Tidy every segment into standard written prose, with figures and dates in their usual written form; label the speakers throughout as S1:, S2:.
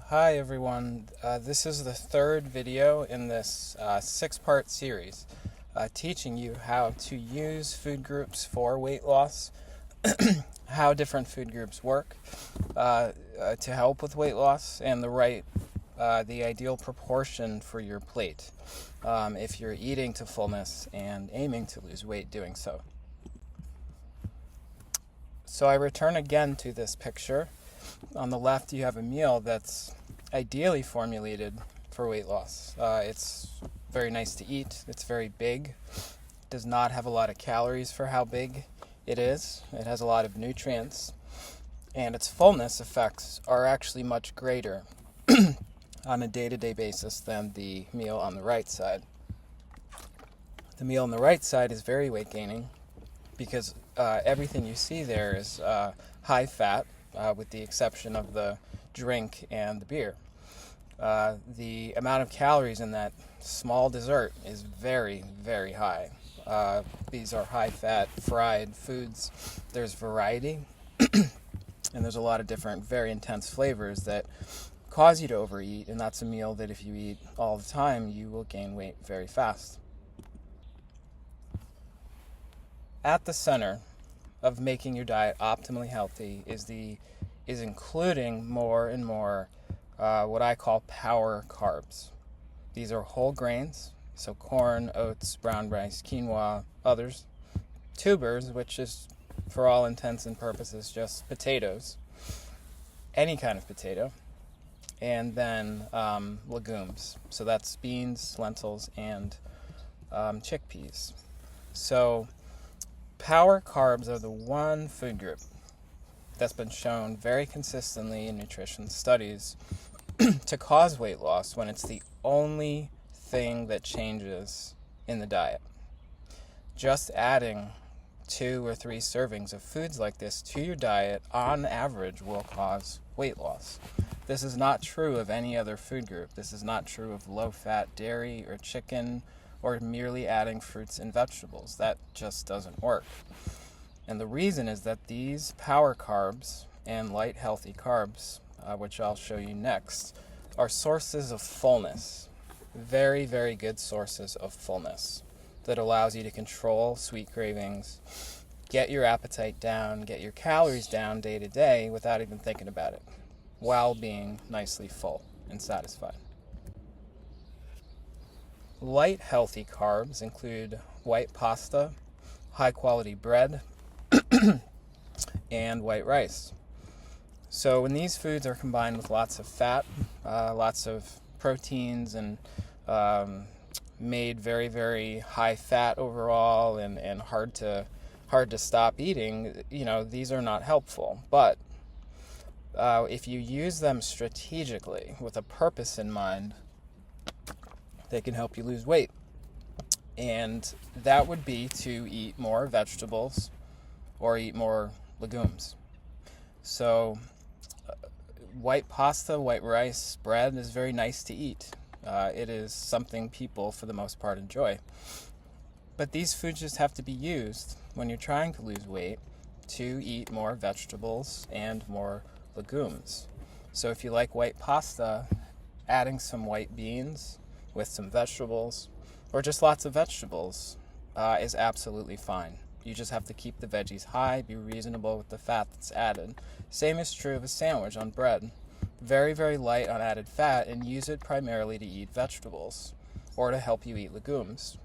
S1: Hi everyone, this is the third video in this six-part series teaching you how to use food groups for weight loss, how different food groups work to help with weight loss, and the ideal proportion for your plate if you're eating to fullness and aiming to lose weight doing so. So I return again to this picture. On the left, you have a meal that's ideally formulated for weight loss. It's very nice to eat. It's very big. It does not have a lot of calories for how big it is. It has a lot of nutrients. And its fullness effects are actually much greater on a day-to-day basis than the meal on the right side. The meal on the right side is very weight-gaining because everything you see there is high fat, with the exception of the drink and the beer. The amount of calories in that small dessert is very, very high. These are high-fat, fried foods. There's variety, and there's a lot of different, very intense flavors that cause you to overeat, and that's a meal that if you eat all the time, you will gain weight very fast. At the center of making your diet optimally healthy is including more and more what I call power carbs. These are whole grains, so corn, oats, brown rice, quinoa, others. Tubers, which is for all intents and purposes just potatoes, any kind of potato. And then legumes, so that's beans, lentils, and chickpeas. So power carbs are the one food group that's been shown very consistently in nutrition studies to cause weight loss when it's the only thing that changes in the diet. Just adding 2 or 3 servings of foods like this to your diet on average will cause weight loss. This is not true of any other food group. This is not true of low-fat dairy or chicken or merely adding fruits and vegetables. That just doesn't work. And the reason is that these power carbs and light healthy carbs, which I'll show you next, are sources of fullness. Very, very good sources of fullness that allows you to control sweet cravings, get your appetite down, get your calories down day to day without even thinking about it, while being nicely full and satisfied. Light healthy carbs include white pasta, high quality bread, and white rice. So when these foods are combined with lots of fat, lots of proteins, and made very, very high fat overall and hard to stop eating, these are not helpful. But if you use them strategically with a purpose in mind, they can help you lose weight. And that would be to eat more vegetables or eat more legumes. So white pasta, white rice, bread is very nice to eat. It is something people, for the most part, enjoy. But these foods just have to be used when you're trying to lose weight to eat more vegetables and more legumes. So if you like white pasta, adding some white beans with some vegetables, or just lots of vegetables, is absolutely fine. You just have to keep the veggies high, be reasonable with the fat that's added. Same is true of a sandwich on bread. Very, very light on added fat, and use it primarily to eat vegetables or to help you eat legumes.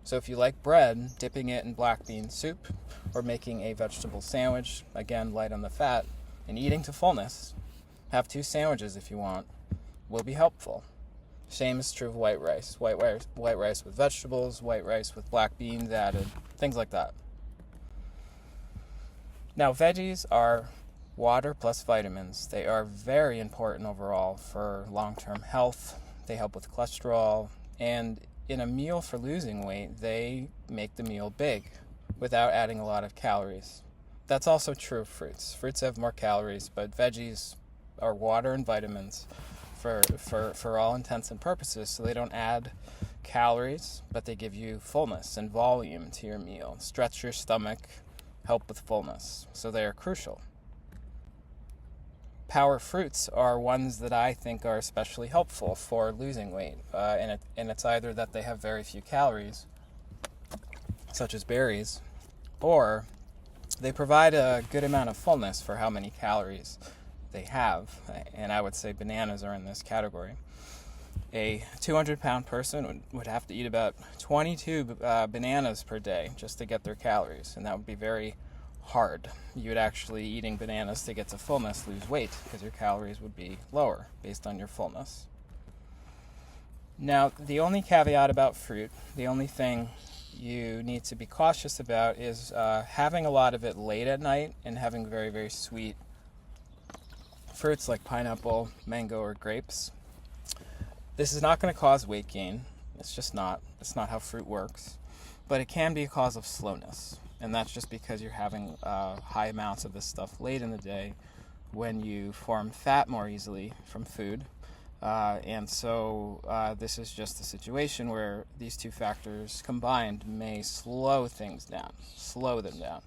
S1: So if you like bread, dipping it in black bean soup or making a vegetable sandwich, again light on the fat, and eating to fullness, have 2 sandwiches if you want, will be helpful. Same is true of white rice. White rice with vegetables, white rice with black beans added, things like that. Now, veggies are water plus vitamins. They are very important overall for long-term health. They help with cholesterol, and in a meal for losing weight, they make the meal big without adding a lot of calories. That's also true of fruits. Fruits have more calories, but veggies are water and vitamins for all intents and purposes, so they don't add calories, but they give you fullness and volume to your meal, stretch your stomach, help with fullness, so they are crucial. power fruits are ones that I think are especially helpful for losing weight. And it's either that they have very few calories, such as berries, or they provide a good amount of fullness for how many calories they have. And I would say bananas are in this category. A 200-pound person would have to eat about 22 bananas per day just to get their calories, and that would be very hard. You would actually, eating bananas to get to fullness, lose weight because your calories would be lower based on your fullness. Now, the only caveat about fruit, the only thing you need to be cautious about is having a lot of it late at night and having very, very sweet fruits like pineapple, mango, or grapes. This is not going to cause weight gain. It's just not. It's not how fruit works. But it can be a cause of slowness. And that's just because you're having high amounts of this stuff late in the day when you form fat more easily from food. And so this is just a situation where these two factors combined may slow things down, slow them down.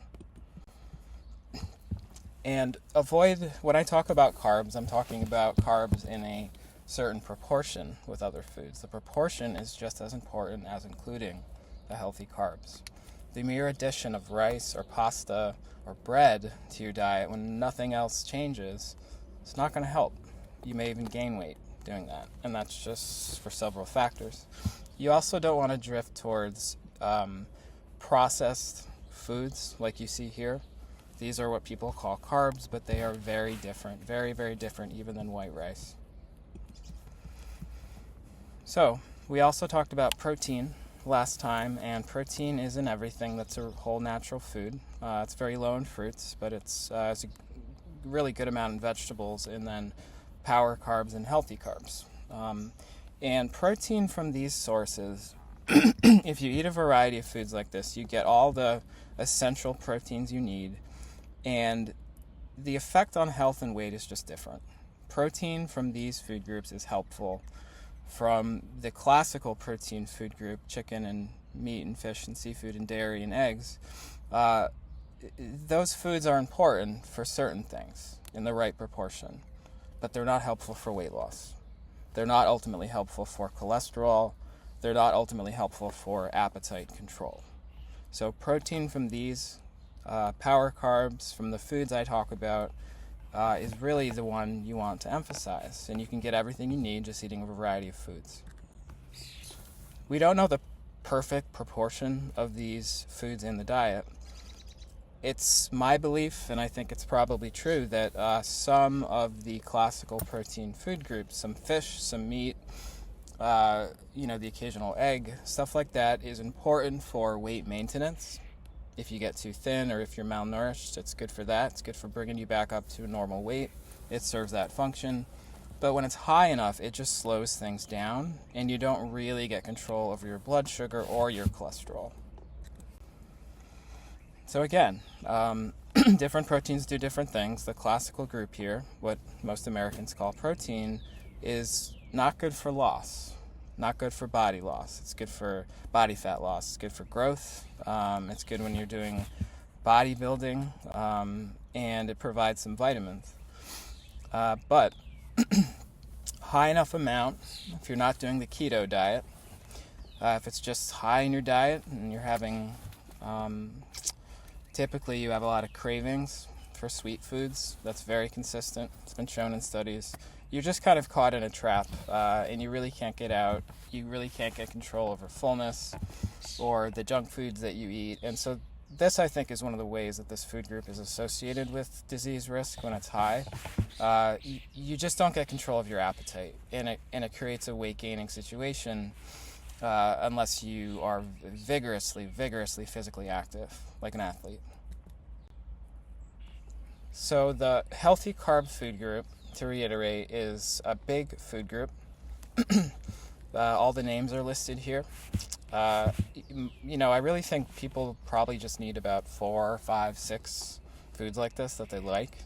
S1: And avoid, when I talk about carbs, I'm talking about carbs in a certain proportion with other foods. The proportion is just as important as including the healthy carbs. The mere addition of rice or pasta or bread to your diet when nothing else changes, it's not going to help. You may even gain weight doing that, and that's just for several factors. You also don't want to drift towards processed foods like you see here. These are what people call carbs, but they are very different, very, very different even than white rice. So, we also talked about protein last time, and protein is in everything that's a whole natural food. It's very low in fruits, but it's a really good amount in vegetables, and then power carbs and healthy carbs. And protein from these sources, if you eat a variety of foods like this, you get all the essential proteins you need, and the effect on health and weight is just different. Protein from these food groups is helpful. From the classical protein food group, chicken and meat and fish and seafood and dairy and eggs, those foods are important for certain things in the right proportion, but they're not helpful for weight loss. They're not ultimately helpful for cholesterol. They're not ultimately helpful for appetite control. So protein from these power carbs, from the foods I talk about, is really the one you want to emphasize. And you can get everything you need just eating a variety of foods. We don't know the perfect proportion of these foods in the diet. It's my belief, and I think it's probably true, that some of the classical protein food groups, some fish, some meat, the occasional egg, stuff like that is important for weight maintenance. If you get too thin or if you're malnourished, it's good for that. It's good for bringing you back up to a normal weight. It serves that function. But when it's high enough, it just slows things down, and you don't really get control over your blood sugar or your cholesterol. So again, different proteins do different things. The classical group here, what most Americans call protein, is not good for loss. Not good for body loss. It's good for body fat loss. It's good for growth. It's good when you're doing bodybuilding, and it provides some vitamins. But high enough amount, if you're not doing the keto diet, if it's just high in your diet and you're having, typically you have a lot of cravings for sweet foods. That's very consistent. It's been shown in studies. You're just kind of caught in a trap, and you really can't get out. You really can't get control over fullness or the junk foods that you eat. And so this, I think, is one of the ways that this food group is associated with disease risk when it's high. You just don't get control of your appetite, and it creates a weight-gaining situation unless you are vigorously physically active, like an athlete. So the healthy carb food group, to reiterate, is a big food group. All the names are listed here. I really think people probably just need about 4, 5, 6 foods like this that they like.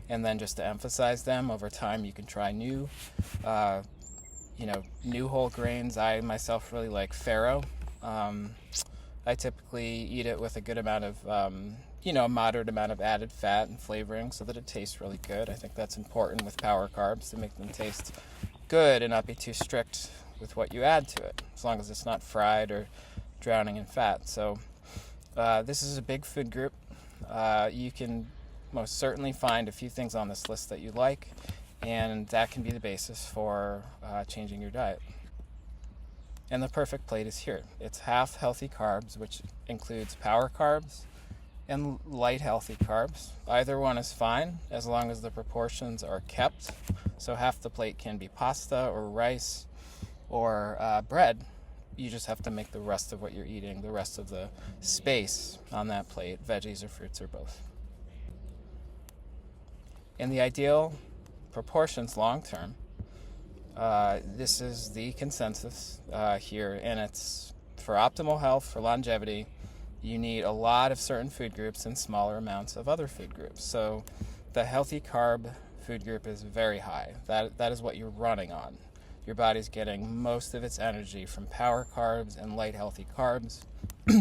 S1: And then just to emphasize them, over time you can try new whole grains. I myself really like farro. I typically eat it with a good amount of a moderate amount of added fat and flavoring so that it tastes really good. I think that's important with power carbs, to make them taste good and not be too strict with what you add to it, as long as it's not fried or drowning in fat. So this is a big food group. You can most certainly find a few things on this list that you like, and that can be the basis for changing your diet. And the perfect plate is here. It's half healthy carbs, which includes power carbs and light healthy carbs. Either one is fine as long as the proportions are kept. So half the plate can be pasta or rice or bread. You just have to make the rest of what you're eating, the rest of the space on that plate, veggies or fruits or both. In the ideal proportions long term, this is the consensus here, and it's for optimal health, for longevity. You need a lot of certain food groups and smaller amounts of other food groups. So the healthy carb food group is very high. That is what you're running on. Your body's getting most of its energy from power carbs and light healthy carbs,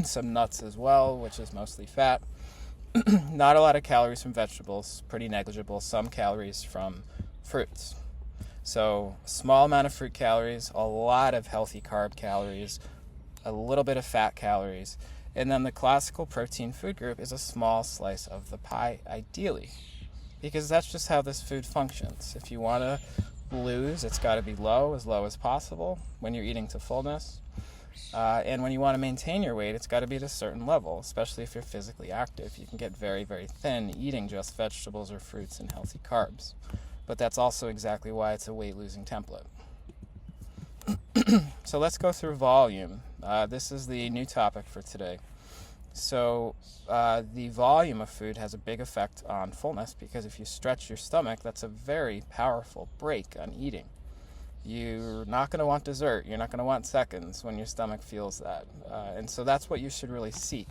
S1: some nuts as well, which is mostly fat. Not a lot of calories from vegetables, pretty negligible. Some calories from fruits. So small amount of fruit calories, a lot of healthy carb calories, a little bit of fat calories. And then the classical protein food group is a small slice of the pie, ideally, because that's just how this food functions. If you want to lose, it's got to be low as possible when you're eating to fullness. And when you want to maintain your weight, it's got to be at a certain level, especially if you're physically active. You can get very, very thin eating just vegetables or fruits and healthy carbs. But that's also exactly why it's a weight-losing template. So let's go through volume. This is the new topic for today. So the volume of food has a big effect on fullness, because if you stretch your stomach, that's a very powerful brake on eating. You're not going to want dessert. You're not going to want seconds when your stomach feels that. And so that's what you should really seek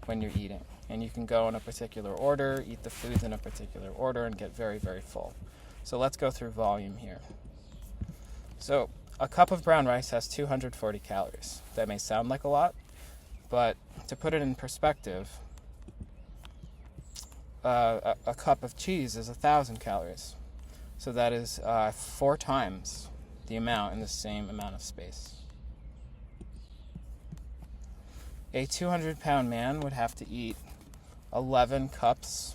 S1: when you're eating. And you can go in a particular order, eat the foods in a particular order, and get very, very full. So let's go through volume here. So a cup of brown rice has 240 calories. That may sound like a lot, but to put it in perspective, a cup of cheese is 1,000 calories. So that is 4 times the amount in the same amount of space. A 200-pound man would have to eat 11 cups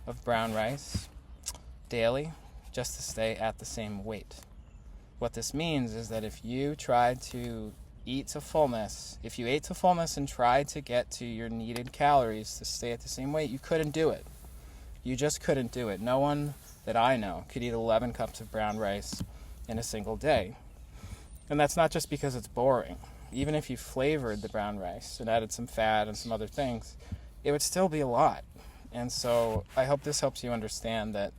S1: of brown rice daily just to stay at the same weight. What this means is that if you tried to eat to fullness, if you ate to fullness and tried to get to your needed calories to stay at the same weight, you couldn't do it. You just couldn't do it. No one that I know could eat 11 cups of brown rice in a single day. And that's not just because it's boring. Even if you flavored the brown rice and added some fat and some other things, it would still be a lot. And so I hope this helps you understand that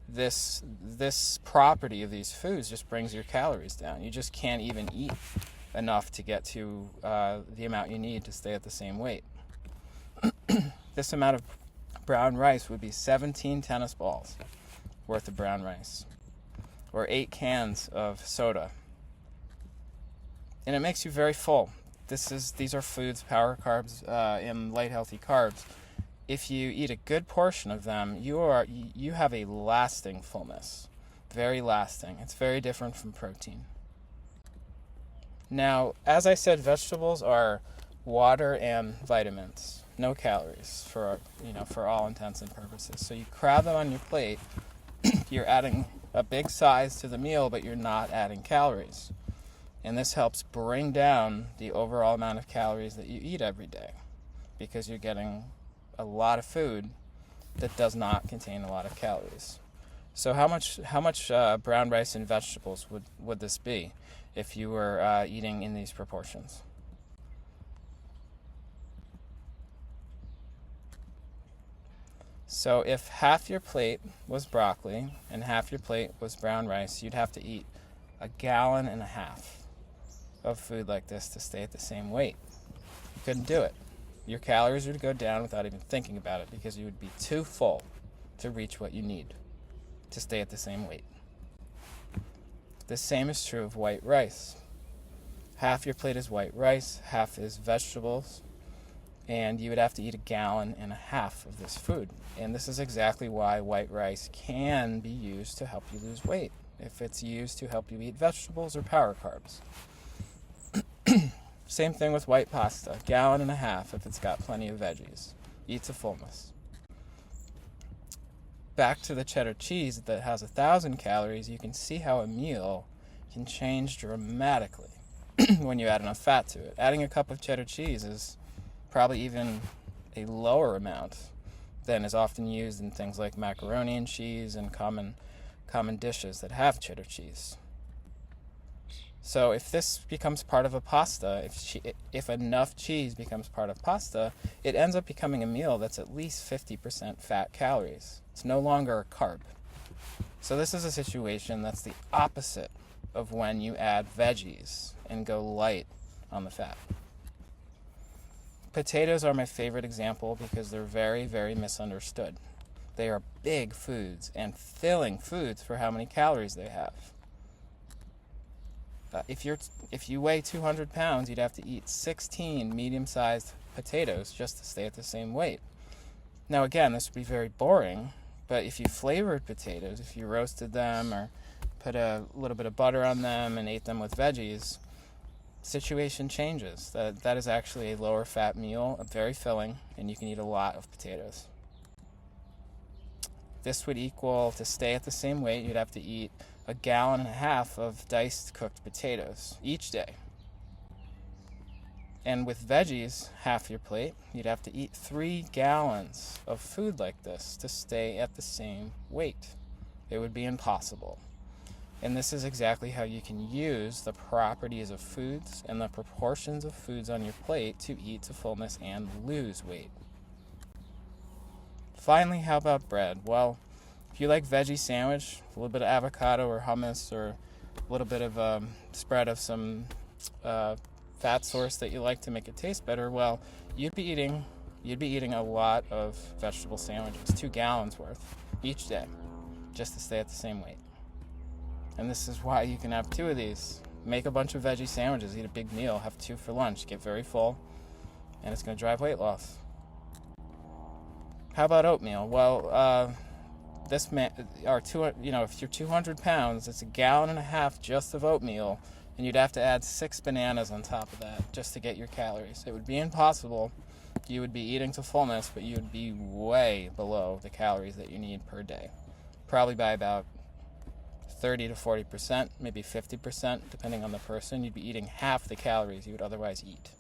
S1: this property of these foods just brings your calories down. You just can't even eat enough to get to the amount you need to stay at the same weight. This amount of brown rice would be 17 tennis balls worth of brown rice, or 8 cans of soda. And it makes you very full. These are foods, power carbs, and light healthy carbs. If you eat a good portion of them, you have a lasting fullness, very lasting. It's very different from protein. Now, as I said, vegetables are water and vitamins, no calories for all intents and purposes. So you crowd them on your plate. You're adding a big size to the meal, but you're not adding calories. And this helps bring down the overall amount of calories that you eat every day, because you're getting a lot of food that does not contain a lot of calories. So how much brown rice and vegetables would this be if you were eating in these proportions? So if half your plate was broccoli and half your plate was brown rice, you'd have to eat 1.5 gallons of food like this to stay at the same weight. You couldn't do it. Your calories would go down without even thinking about it, because you would be too full to reach what you need to stay at the same weight. The same is true of white rice. Half your plate is white rice, half is vegetables. and you would have to eat 1.5 gallons of this food. And this is exactly why white rice can be used to help you lose weight, if it's used to help you eat vegetables or power carbs. Same thing with white pasta, 1.5 gallons if it's got plenty of veggies. Eat to fullness. Back to the cheddar cheese that has 1,000 calories, you can see how a meal can change dramatically when you add enough fat to it. Adding a cup of cheddar cheese is probably even a lower amount than is often used in things like macaroni and cheese and common dishes that have cheddar cheese. So if this becomes part of a pasta, if enough cheese becomes part of pasta, it ends up becoming a meal that's at least 50% fat calories. It's no longer a carb. So this is a situation that's the opposite of when you add veggies and go light on the fat. Potatoes are my favorite example because they're very, very misunderstood. They are big foods and filling foods for how many calories they have. If you weigh 200 pounds, you'd have to eat 16 medium-sized potatoes just to stay at the same weight. Now again, this would be very boring, but if you flavored potatoes, if you roasted them or put a little bit of butter on them and ate them with veggies, situation changes. That is actually a lower fat meal, very filling, and you can eat a lot of potatoes. This would equal, to stay at the same weight, you'd have to eat 1.5 gallons of diced cooked potatoes each day. And with veggies, half your plate, you'd have to eat 3 gallons of food like this to stay at the same weight. It would be impossible. And this is exactly how you can use the properties of foods and the proportions of foods on your plate to eat to fullness and lose weight. Finally, how about bread? Well, if you like veggie sandwich, a little bit of avocado or hummus or a little bit of spread of some fat source that you like to make it taste better, well, you'd be eating a lot of vegetable sandwiches, 2 gallons worth each day, just to stay at the same weight. And this is why you can have 2 of these. Make a bunch of veggie sandwiches, eat a big meal, have 2 for lunch, get very full, and it's going to drive weight loss. How about oatmeal? Well, if you're 200 pounds, it's 1.5 gallons just of oatmeal, and you'd have to add 6 bananas on top of that just to get your calories. It would be impossible. You would be eating to fullness, but you would be way below the calories that you need per day. Probably by about 30 to 40%, maybe 50%, depending on the person. You'd be eating half the calories you would otherwise eat.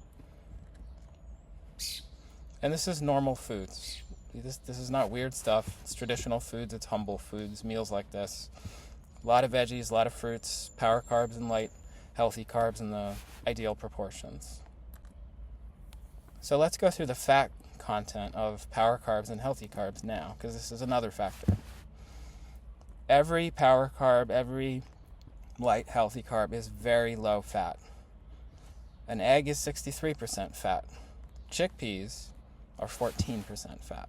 S1: And this is normal foods. This is not weird stuff. It's traditional foods. It's humble foods, meals like this. A lot of veggies, a lot of fruits, power carbs and light, healthy carbs in the ideal proportions. So let's go through the fat content of power carbs and healthy carbs now, because this is another factor. Every power carb, every light, healthy carb is very low fat. An egg is 63% fat. Chickpeas are 14% fat.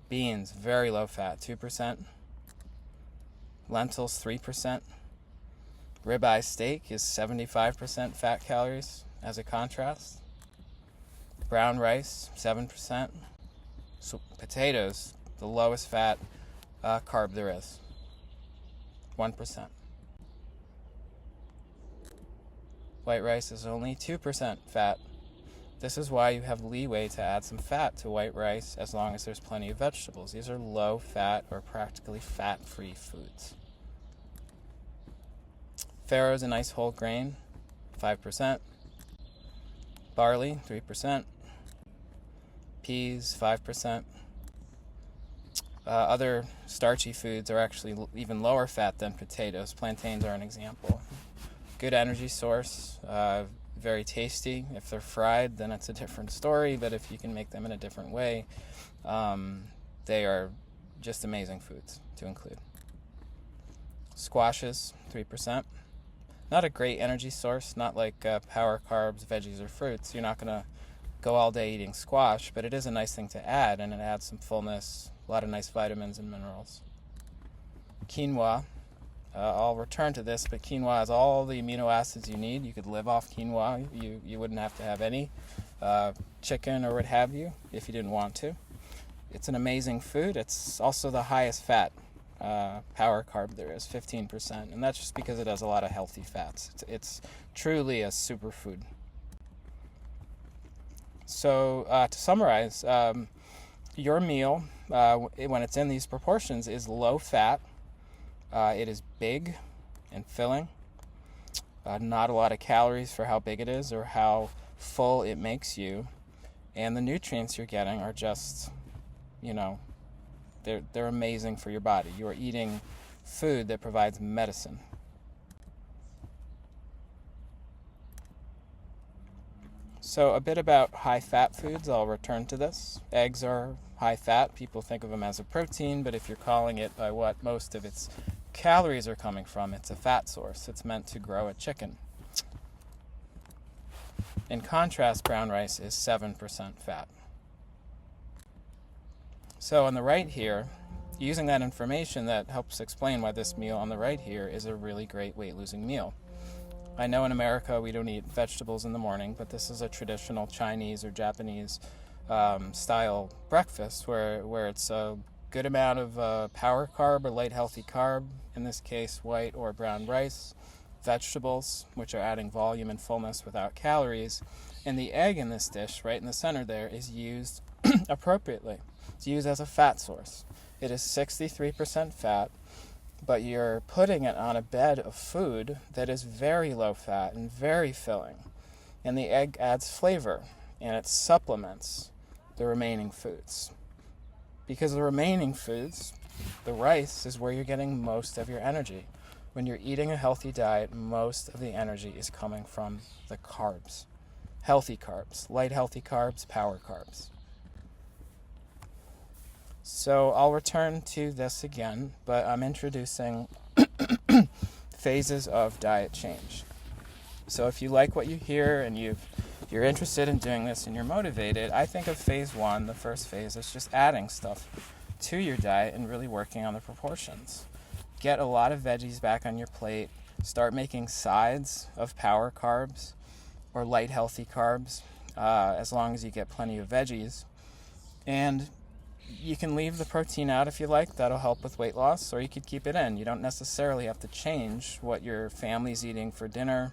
S1: Beans, very low fat, 2%. Lentils, 3%. Ribeye steak is 75% fat calories as a contrast. Brown rice, 7%. So potatoes, the lowest fat carb there is, 1%. White rice is only 2% fat. This is why you have leeway to add some fat to white rice as long as there's plenty of vegetables. These are low fat or practically fat-free foods. Farro is a nice whole grain, 5%. Barley, 3%. Peas, 5%. Other starchy foods are actually even lower fat than potatoes. Plantains are an example. Good energy source, very tasty. If they're fried, then it's a different story, but if you can make them in a different way, they are just amazing foods to include. Squashes, 3%. Not a great energy source, not like power carbs, veggies, or fruits. You're not going to go all day eating squash, but it is a nice thing to add, and it adds some fullness, a lot of nice vitamins and minerals. Quinoa. I'll return to this, but quinoa has all the amino acids you need. You could live off quinoa. You wouldn't have to have any chicken or what have you, if you didn't want to. It's an amazing food. It's also the highest fat power carb there is, 15%, and that's just because it has a lot of healthy fats. It's truly a superfood. So to summarize, your meal, when it's in these proportions, is low fat. It is big and filling. Not a lot of calories for how big it is or how full it makes you. And the nutrients you're getting are just, they're amazing for your body. You are eating food that provides medicine. So a bit about high-fat foods. I'll return to this. Eggs are high-fat. People think of them as a protein, but if you're calling it by what most of its calories are coming from, it's a fat source. It's meant to grow a chicken. In contrast, brown rice is 7% fat. So on the right here, using that information that helps explain why this meal on the right here is a really great weight-losing meal. I know in America we don't eat vegetables in the morning, but this is a traditional Chinese or Japanese style breakfast where it's a good amount of power carb or light healthy carb, in this case white or brown rice, vegetables, which are adding volume and fullness without calories, and the egg in this dish right in the center there is used appropriately. It's used as a fat source. It is 63% fat, but you're putting it on a bed of food that is very low fat and very filling. And the egg adds flavor, and it supplements the remaining foods. Because the remaining foods, the rice, is where you're getting most of your energy. When you're eating a healthy diet, most of the energy is coming from the carbs. Healthy carbs, light healthy carbs, power carbs. So I'll return to this again, but I'm introducing phases of diet change. So if you like what you hear and you're interested in doing this and you're motivated, I think of phase 1, the first phase, is just adding stuff to your diet and really working on the proportions. Get a lot of veggies back on your plate. Start making sides of power carbs or light healthy carbs, as long as you get plenty of veggies. And you can leave the protein out if you like. That'll help with weight loss, or you could keep it in. You don't necessarily have to change what your family's eating for dinner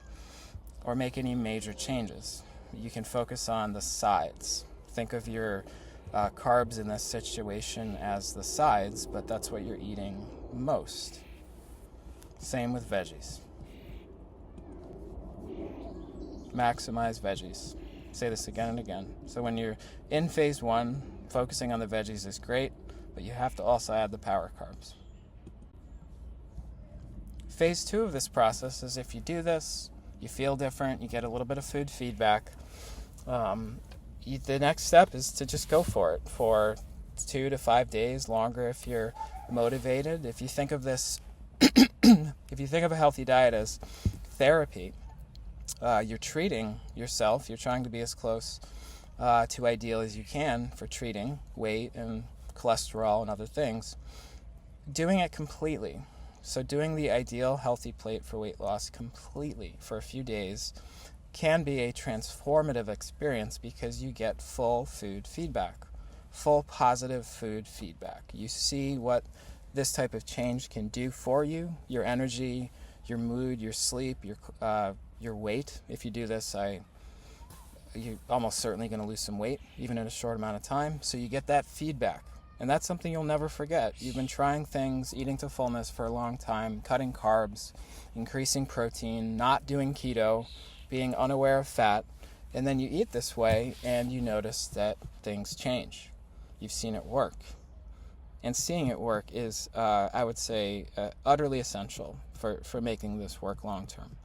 S1: or make any major changes. You can focus on the sides. Think of your carbs in this situation as the sides, but that's what you're eating most. Same with veggies. Maximize veggies. Say this again and again. So when you're in phase 1, focusing on the veggies is great, but you have to also add the power carbs. Phase 2 of this process is if you do this, you feel different, you get a little bit of food feedback. The next step is to just go for it for 2 to 5 days, longer if you're motivated. If you think of this, if you think of a healthy diet as therapy, you're treating yourself. You're trying to be as close to ideal as you can for treating weight and cholesterol and other things. Doing it completely. So doing the ideal healthy plate for weight loss completely for a few days can be a transformative experience because you get full food feedback, full positive food feedback. You see what this type of change can do for you, your energy, your mood, your sleep, your weight. If you do this, you're almost certainly going to lose some weight, even in a short amount of time. So you get that feedback. And that's something you'll never forget. You've been trying things, eating to fullness for a long time, cutting carbs, increasing protein, not doing keto, being unaware of fat, and then you eat this way and you notice that things change. You've seen it work. And seeing it work is, I would say, utterly essential for making this work long term.